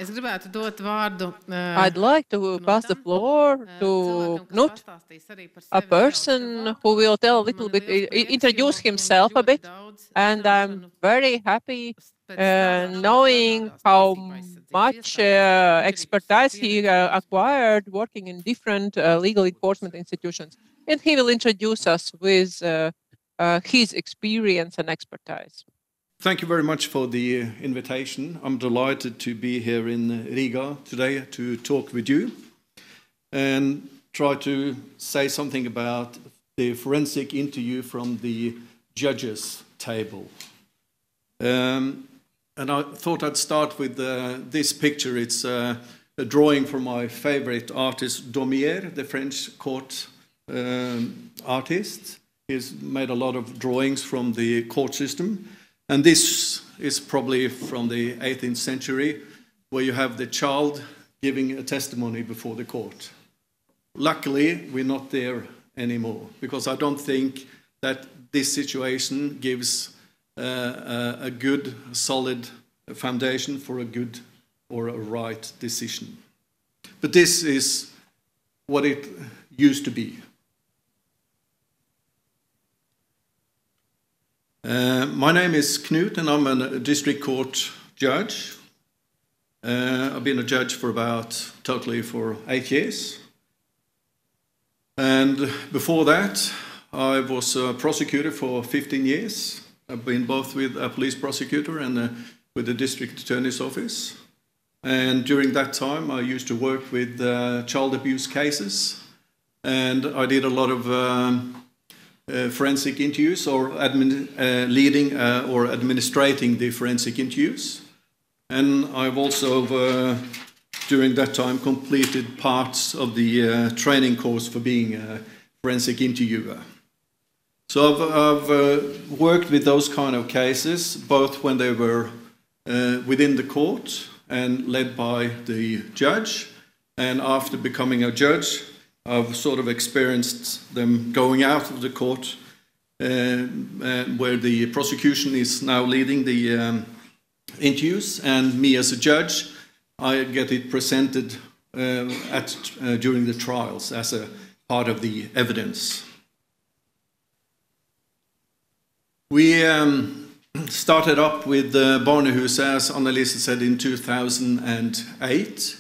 Es gribētu dot vārdu I'd like to pass the floor to Knut, a person who will tell a little bit, introduce himself a bit, and I'm very happy knowing how much expertise he acquired working in different legal enforcement institutions. And he will introduce us with his experience and expertise. Thank you very much for the invitation. I'm delighted to be here in Riga today to talk with you and try to say something about the forensic interview from the judges' table. And I thought I'd start with this picture. It's a drawing from my favorite artist, Daumier, the French court artist. He's made a lot of drawings from the court system. And this is probably from the 18th century, where you have the child giving a testimony before the court. Luckily, we're not there anymore, because I don't think that this situation gives a good, solid foundation for a good or a right decision. But this is what it used to be. My name is Knut, and I'm a district court judge. I've been a judge for totally 8 years. And before that, I was a prosecutor for 15 years. I've been both with a police prosecutor and with the district attorney's office. And during that time, I used to work with child abuse cases. And I did a lot of forensic interviews, or leading or administrating the forensic interviews. And I've also, during that time, completed parts of the training course for being a forensic interviewer. So I've worked with those kind of cases, both when they were within the court and led by the judge. And after becoming a judge, I've sort of experienced them going out of the court, where the prosecution is now leading the interviews, and me as a judge, I get it presented during the trials as a part of the evidence. We started up with Barnehuset, as Annelise said, in 2008,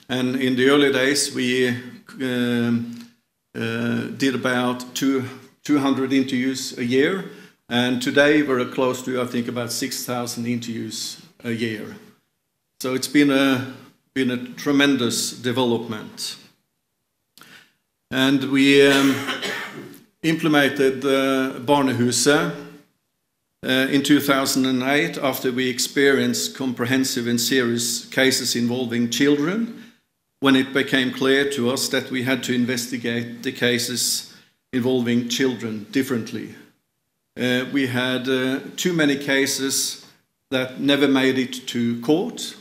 and in the early days we did about 200 interviews a year, and today we're close to, I think, about 6,000 interviews a year. So it's been a tremendous development. And we implemented Barnehuset in 2008 after we experienced comprehensive and serious cases involving children, when it became clear to us that we had to investigate the cases involving children differently. We had too many cases that never made it to court,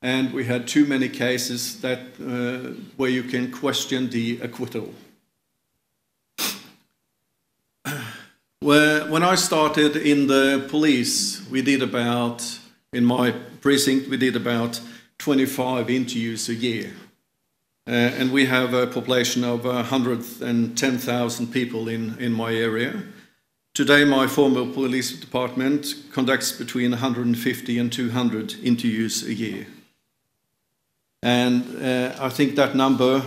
and we had too many cases that where you can question the acquittal. When I started in the police, in my precinct, we did about 25 interviews a year. And we have a population of 110,000 people in my area. Today, my former police department conducts between 150 and 200 interviews a year. And I think that number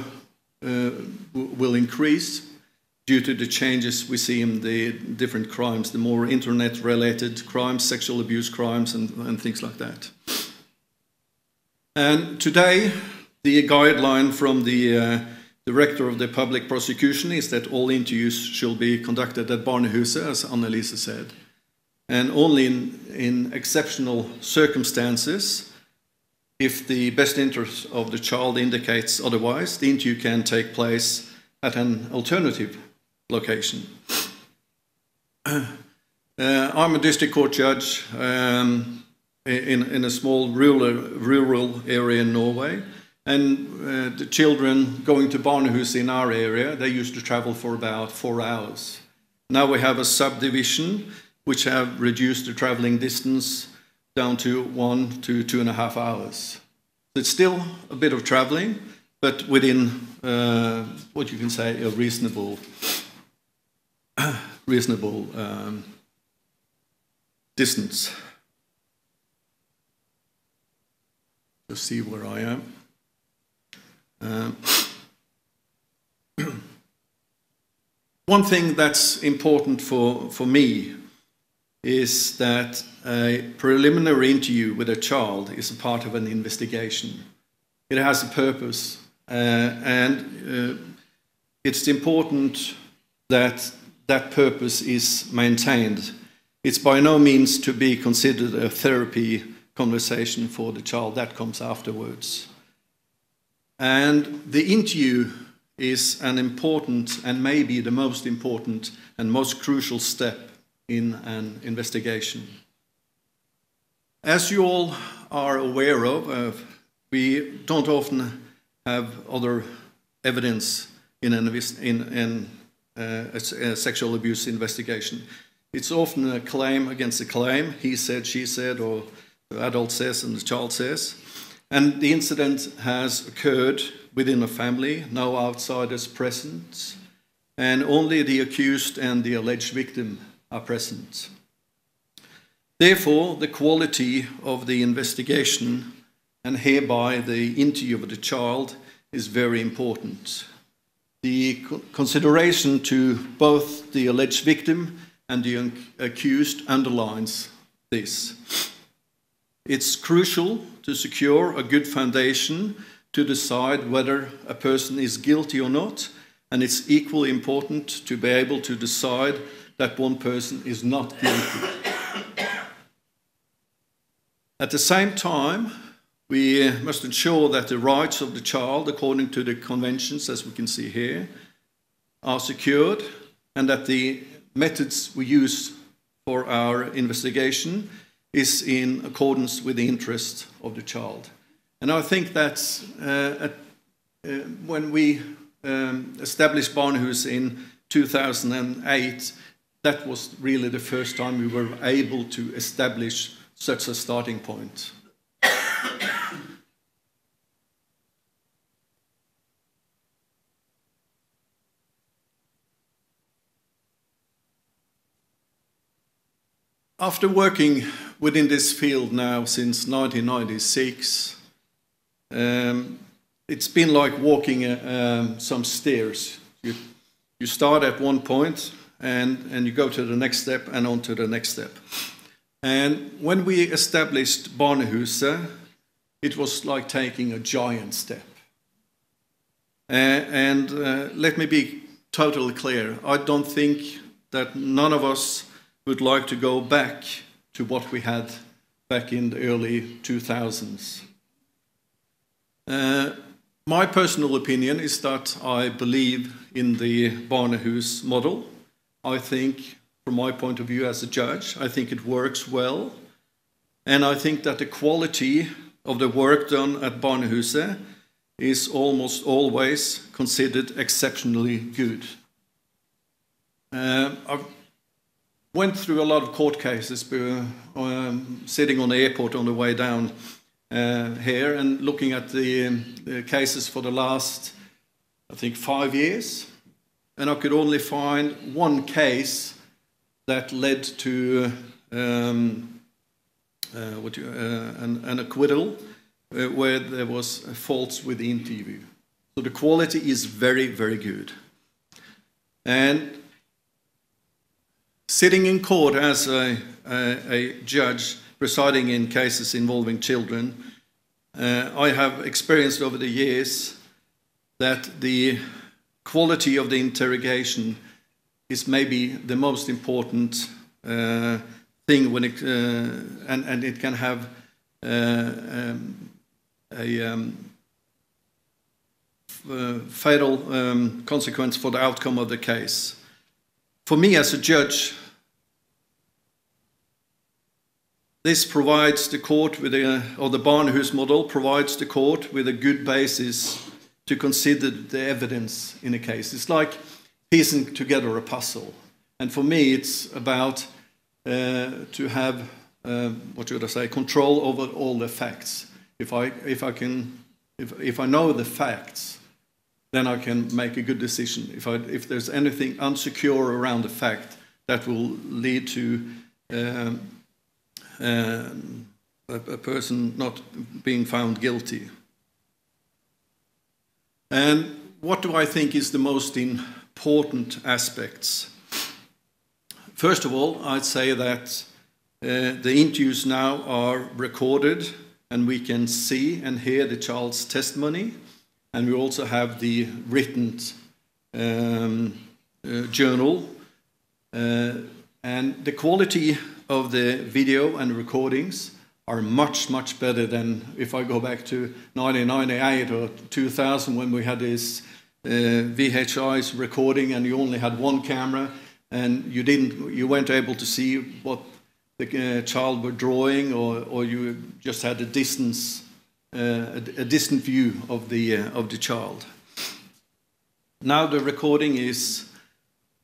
will increase due to the changes we see in the different crimes, the more internet-related crimes, sexual abuse crimes, and things like that. And today, the guideline from the director of the public prosecution is that all interviews shall be conducted at Barnehuset, as Annelise said. And only in exceptional circumstances, if the best interest of the child indicates otherwise, the interview can take place at an alternative location. I'm a district court judge in a small rural area in Norway. And the children going to Barnehuset in our area, they used to travel for about 4 hours. Now we have a subdivision which have reduced the traveling distance down to 1 to 2.5 hours. It's still a bit of traveling, but within what you can say a reasonable distance. To see where I am. One thing that's important for me is that a preliminary interview with a child is a part of an investigation. It has a purpose, and it's important that that purpose is maintained. It's by no means to be considered a therapy conversation for the child. That comes afterwards. And the interview is an important and maybe the most important and most crucial step in an investigation. As you all are aware of, we don't often have other evidence in a sexual abuse investigation. It's often a claim against a claim, he said, she said, or the adult says and the child says. And the incident has occurred within a family, no outsiders present, and only the accused and the alleged victim are present. Therefore, the quality of the investigation and hereby the interview of the child is very important. The consideration to both the alleged victim and the accused underlines this. It's crucial to secure a good foundation to decide whether a person is guilty or not, and it's equally important to be able to decide that one person is not guilty. At the same time, we must ensure that the rights of the child, according to the conventions, as we can see here, are secured, and that the methods we use for our investigation is in accordance with the interest of the child. And I think that's when we established Barnehus in 2008, that was really the first time we were able to establish such a starting point. After working within this field now since 1996, it's been like walking some stairs. You start at one point and you go to the next step and on to the next step. And when we established Barnehuset, it was like taking a giant step. Let me be totally clear. I don't think that none of us would like to go back to what we had back in the early 2000s. My personal opinion is that I believe in the Barnehus model. I think, from my point of view as a judge, I think it works well. And I think that the quality of the work done at Barnehuset is almost always considered exceptionally good. I've went through a lot of court cases, sitting on the airport on the way down here and looking at the cases for the last, I think, 5 years. And I could only find one case that led to an acquittal where there was faults with the interview. So the quality is very, very good. And sitting in court as a judge presiding in cases involving children, I have experienced over the years that the quality of the interrogation is maybe the most important thing when it, and it can have a fatal consequence for the outcome of the case. For me as a judge, this provides the court with or the Barnehus model provides the court with a good basis to consider the evidence in a case. It's like piecing together a puzzle. And for me, it's about to have, control over all the facts. If I know the facts, then I can make a good decision. If there's anything unsecure around the fact, that will lead to a person not being found guilty. And what do I think is the most important aspects? First of all, I'd say that the interviews now are recorded, and we can see and hear the child's testimony, and we also have the written journal. And the quality of the video and recordings are much, much better than if I go back to 1998 or 2000, when we had this VHS recording and you only had one camera, and you weren't able to see what the child were drawing, or you just had a distant view of the child. Now the recording is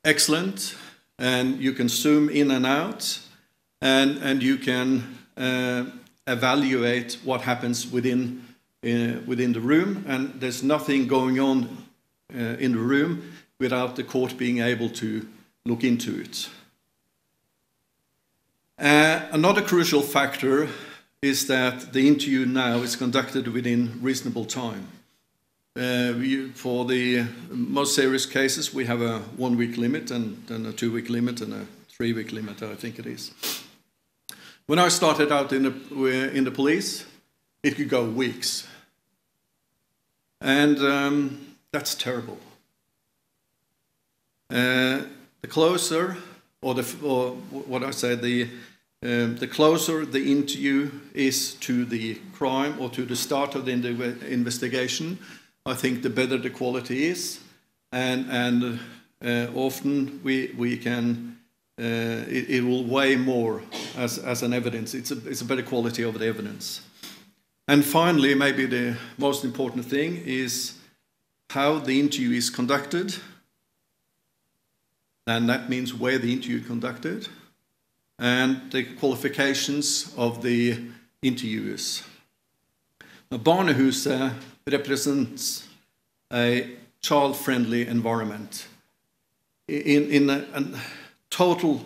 excellent, and you can zoom in and out, and you can evaluate what happens within the room, and there's nothing going on in the room without the court being able to look into it. Another crucial factor is that the interview now is conducted within reasonable time. For the most serious cases, we have a 1-week limit, and then a 2-week limit, and a 3-week limit, I think it is. When I started out in the police, it could go weeks. And that's terrible. The closer, the closer the interview is to the crime or to the start of the investigation, I think the better the quality is, and often we can it will weigh more as an evidence. It's a better quality of the evidence. And finally, maybe the most important thing is how the interview is conducted, and that means where the interview is conducted, and the qualifications of the interviewers. Now, Barnehuset represents a child-friendly environment in a total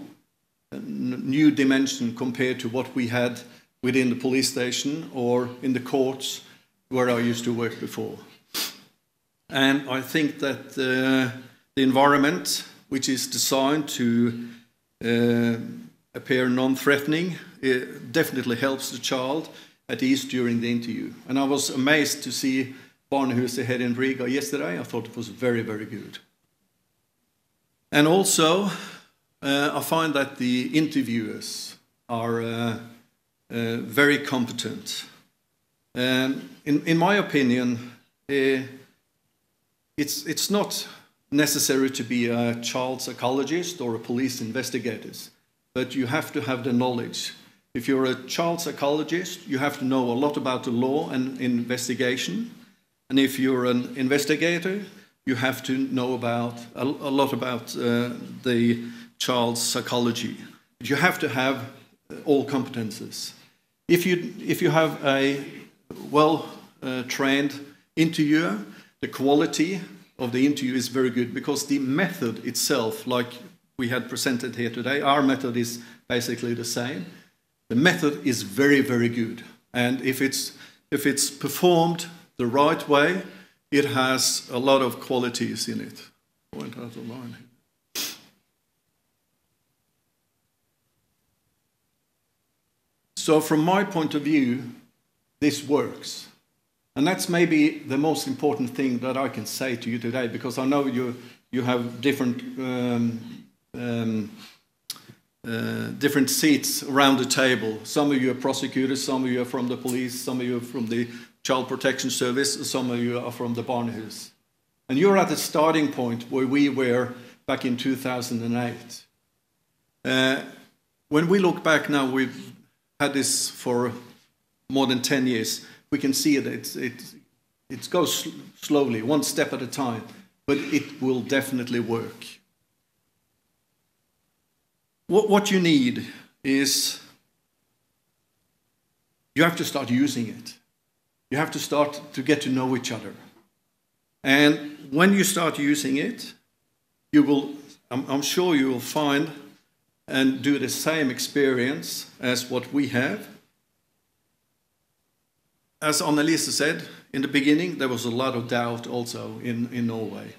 new dimension compared to what we had within the police station or in the courts where I used to work before. And I think that the environment, which is designed to appear non-threatening, it definitely helps the child at ease during the interview. And I was amazed to see Barnehuset here in Riga yesterday. I thought it was very, very good. And also, I find that the interviewers are very competent. In my opinion, it's not necessary to be a child psychologist or a police investigator, but you have to have the knowledge. If you're a child psychologist, you have to know a lot about the law and investigation. And if you're an investigator, you have to know a lot about the child's psychology. You have to have all competences. If you have a well-trained interviewer, the quality of the interview is very good, because the method itself, like we had presented here today, our method is basically the same. The method is very, very good, and if it's performed the right way, it has a lot of qualities in it. I went out of line. So from my point of view, this works. And that's maybe the most important thing that I can say to you today, because I know you have different different seats around the table. Some of you are prosecutors, some of you are from the police, some of you are from the Child Protection Service, some of you are from the Barnehuset. And you're at the starting point where we were back in 2008. When we look back now, we've had this for more than 10 years. We can see that it goes slowly, one step at a time, but it will definitely work. What you need is, you have to start using it. you have to start to get to know each other. And when you start using it, you will, I'm sure you will find and do the same experience as what we have. As Annelise said, in the beginning, there was a lot of doubt also in Norway,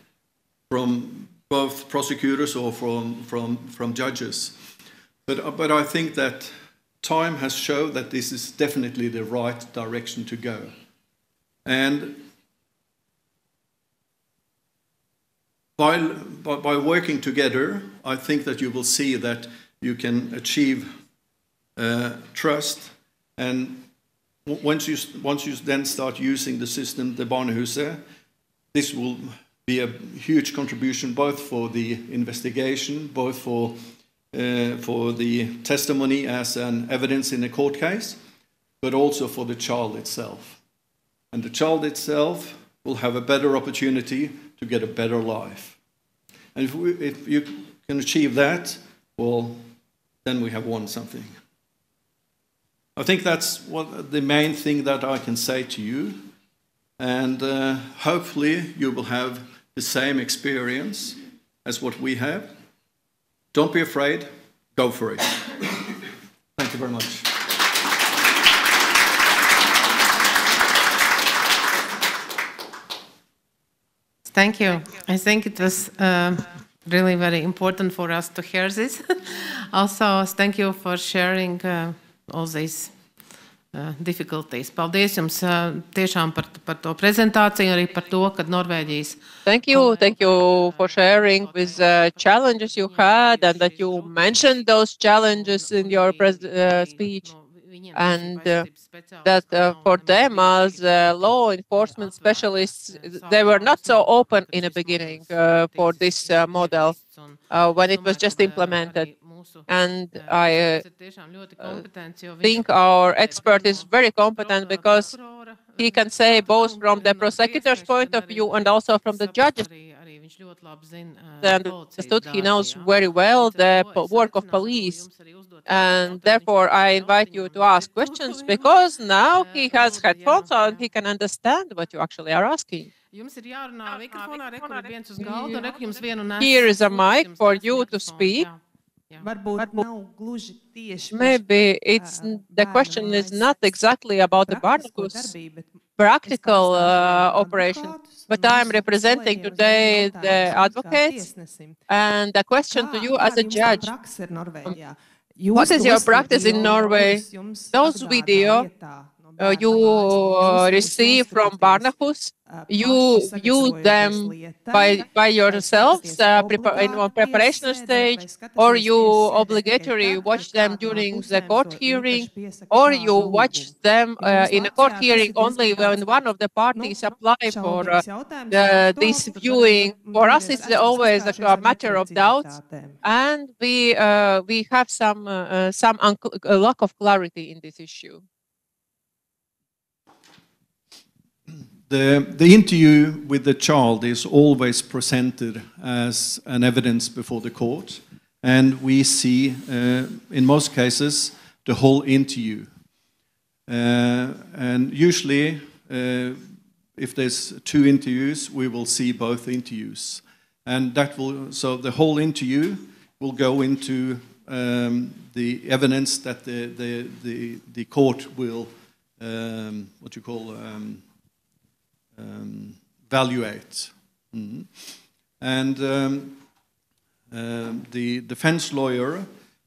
from both prosecutors or from judges. But I think that time has shown that this is definitely the right direction to go. And by working together, I think that you will see that you can achieve trust. And once you then start using the system, the Barnehuset, this will be a huge contribution both for the investigation, both for the testimony as an evidence in a court case, but also for the child itself. And the child itself will have a better opportunity to get a better life. And if you can achieve that, well, then we have won something. I think that's the main thing that I can say to you. And hopefully you will have the same experience as what we have. Don't be afraid, go for it. Thank you very much. Thank you. I think it was really very important for us to hear this. Also, thank you for sharing all these difficulties. Paldies jums tiešām par to prezentāciju, arī par to, ka Norvēģijas. Thank you for sharing with challenges you had and that you mentioned those challenges in your speech. And that for them as law enforcement specialists, they were not so open in the beginning for this model when it was just implemented. And I think our expert is very competent because he can say both from the prosecutor's point of view and also from the judge's. And he knows very well the work of police. And therefore, I invite you to ask questions because now he has headphones on and he can understand what you actually are asking. Here is a mic for you to speak. Maybe the question is not exactly about the Bērna's practical operation, but I'm representing today the advocates. And the question to you as a judge, what is your practice in Norway? Those videos you receive from Bērnahus, you view them by yourselves in one preparation stage, or you obligatory watch them during the court hearing, or you watch them in a court hearing only when one of the parties apply for this viewing. For us, it's always a matter of doubt, and we have some lack of clarity in this issue. The interview with the child is always presented as an evidence before the court, and we see, in most cases, the whole interview. And usually, if there's two interviews, we will see both interviews, and so the whole interview will go into the evidence that the court will evaluate. And the defense lawyer,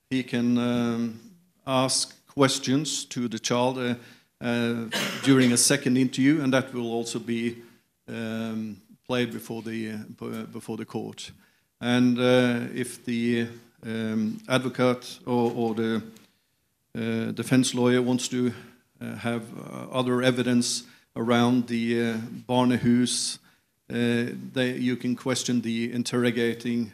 he can ask questions to the child during a second interview, and that will also be played before the court. And if the advocate or the defense lawyer wants to have other evidence around the Barnehus, you can question the interrogating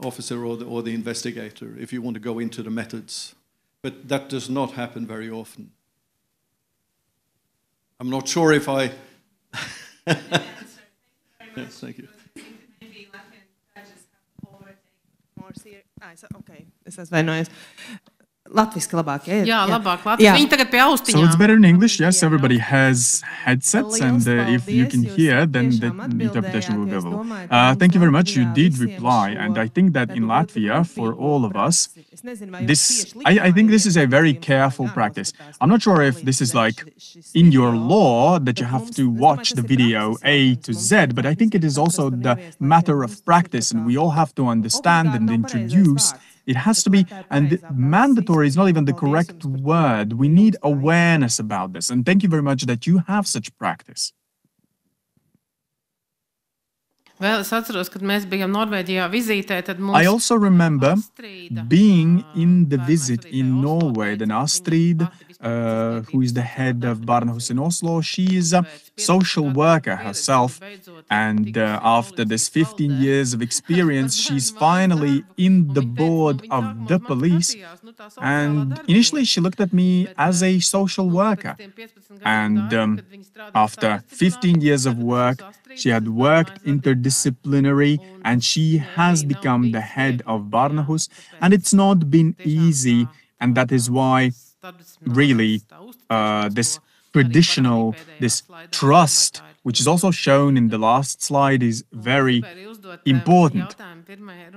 officer or the investigator if you want to go into the methods. But that does not happen very often. I'm not sure if I... Yes, thank you. Okay, es atvainojos. Latviski labāk, ja? Jā, labāk Latvijas. Viņi tagad pie austiņām. So it's better in English, yes, everybody has headsets, and if you can hear, then the interpretation will go well. Thank you very much, you did reply, and I think that in Latvia, for all of us, I think this is a very careful practice. I'm not sure if this is like in your law that you have to watch the video A to Z, but I think it is also the matter of practice, and we all have to understand and introduce. It has to be, and mandatory is not even the correct word. We need awareness about this. And thank you very much that you have such practice. Vēl es atceros, kad mēs bijām Norvēģijā vizītē, tad mums I also remember being in the visit in Norway, then Astrid, who is the head of Bērna in Oslo, she is a social worker herself, and after this 15 years of experience, she's finally in the board of the police, and initially she looked at me as a social worker, and after 15 years of work, she had worked interdisciplinary, and she has become the head of Bērna, and it's not been easy, and that is why really this traditional, this trust, which is also shown in the last slide, is very important.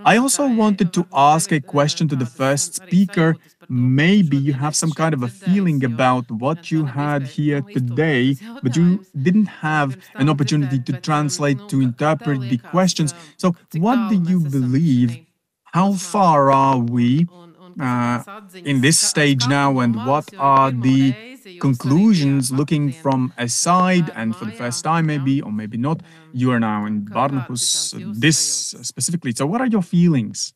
I also wanted to ask a question to the first speaker. Maybe you have some kind of a feeling about what you had here today, but you didn't have an opportunity to translate, to interpret the questions. So what do you believe? How far are we in this stage now, and what are the conclusions looking from a side, and for the first time maybe, or maybe not, you are now in Bērna, this specifically. So what are your feelings?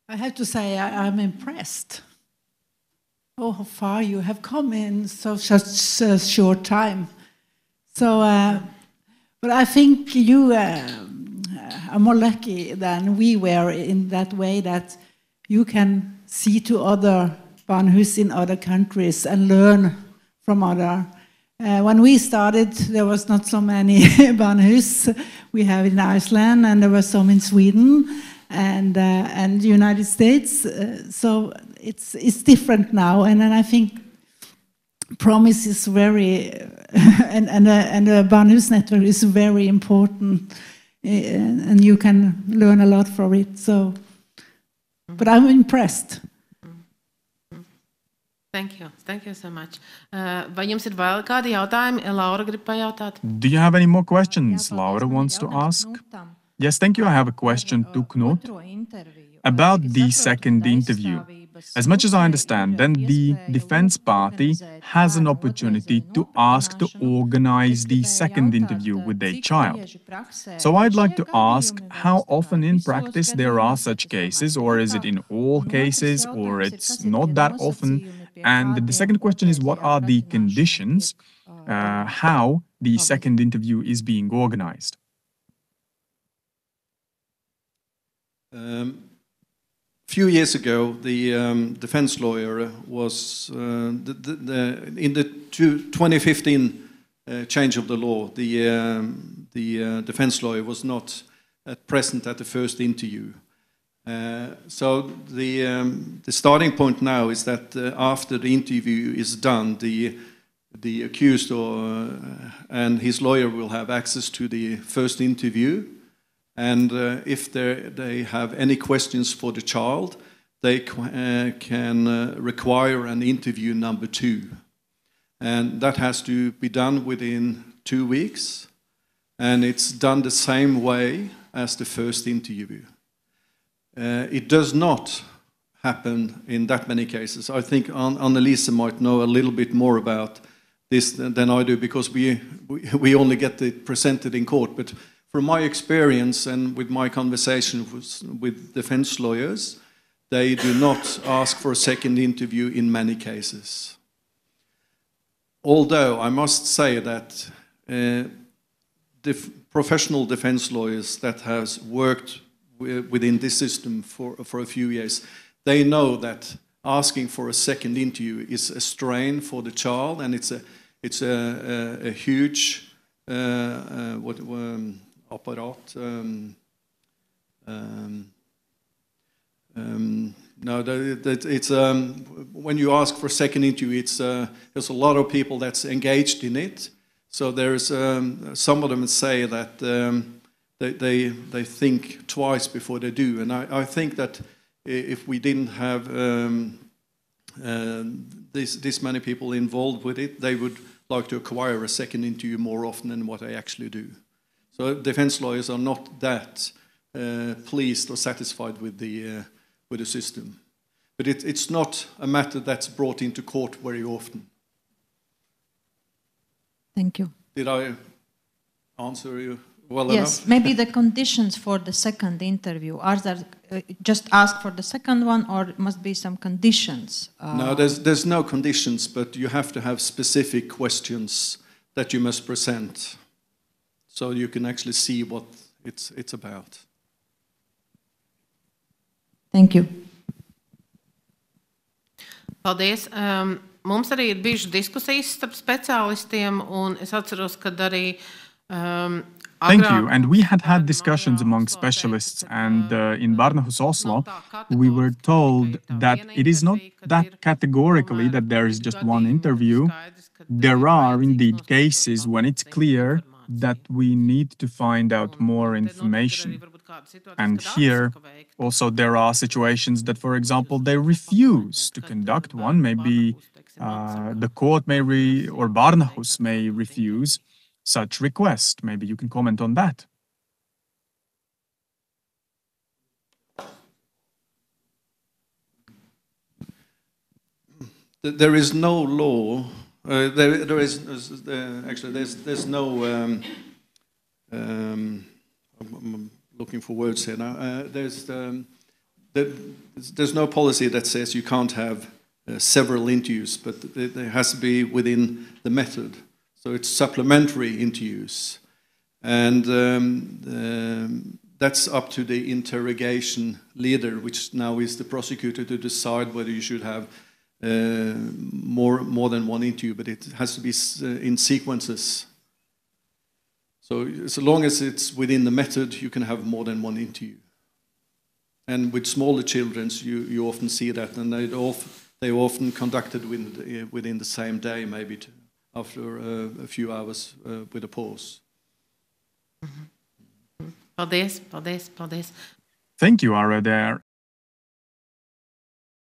I have to say I'm impressed. Oh, how far you have come in such a short time. So, but I think you are more lucky than we were in that way that you can see to other barnhus in other countries and learn from other. When we started, there was not so many barnhus. We have in Iceland, and there were some in Sweden and the United States. So it's different now, and then I think Promise is very and the barnhus network is very important, and you can learn a lot from it. So, but I'm impressed. Thank you so much. Vai jums ir vēl kādi jautājumi? Laura grib pajautāt. Do you have any more questions Laura wants to ask? Yes, thank you. I have a question to Knut about the second interview. As much as I understand, then the defense party has an opportunity to ask to organize the second interview with their child. So I'd like to ask how often in practice there are such cases, or is it in all cases, or it's not that often? And the second question is, what are the conditions, how the second interview is being organized? Few years ago, the defense lawyer was in the 2015 change of the law. The defense lawyer was not present at the first interview. So the starting point now is that after the interview is done, the accused and his lawyer will have access to the first interview. And if they have any questions for the child, they can require an interview number 2. And that has to be done within 2 weeks. And it's done the same way as the first interview. It does not happen in that many cases. I think Annelise might know a little bit more about this than I do, because we only get it presented in court. But from my experience and with my conversation with defense lawyers, they do not ask for a second interview in many cases. Although I must say that professional defense lawyers that has worked within this system for a few years, they know that asking for a second interview is a strain for the child, and it's a huge No, it's when you ask for a second interview, there's a lot of people that's engaged in it. So there's some of them say that they think twice before they do, and I think that if we didn't have this many people involved with it, they would like to acquire a second interview more often than what they actually do. So defense lawyers are not that pleased or satisfied with the system. But it's not a matter that's brought into court very often. Thank you. Did I answer you well yes, enough? Maybe the conditions for the second interview, are there just ask for the second one, or must be some conditions? No, there's no conditions, but you have to have specific questions that you must present, so you can actually see what it's about. Thank you. Paldies. Mums arī ir bijušas diskusijas starp speciālistiem, un es atceros, ka arī Thank you. And we had discussions among specialists, and in Bērnahus Oslo, we were told that it is not that categorically that there is just one interview. There are indeed cases when it's clear that we need to find out more information. And here also there are situations that, for example, they refuse to conduct one. Maybe the court or Bērnahus may refuse such request. Maybe you can comment on that. There is no law. There's no. I'm looking for words here now. There's no policy that says you can't have several interviews, but it has to be within the method. So it's supplementary interviews, and that's up to the interrogation leader, which now is the prosecutor, to decide whether you should have more than one interview, but it has to be in sequences. So as long as it's within the method, you can have more than one interview. And with smaller children, you often see that, and they often conducted within the same day, maybe after a few hours with a pause. Paldies, paldies, paldies. Thank you, Are there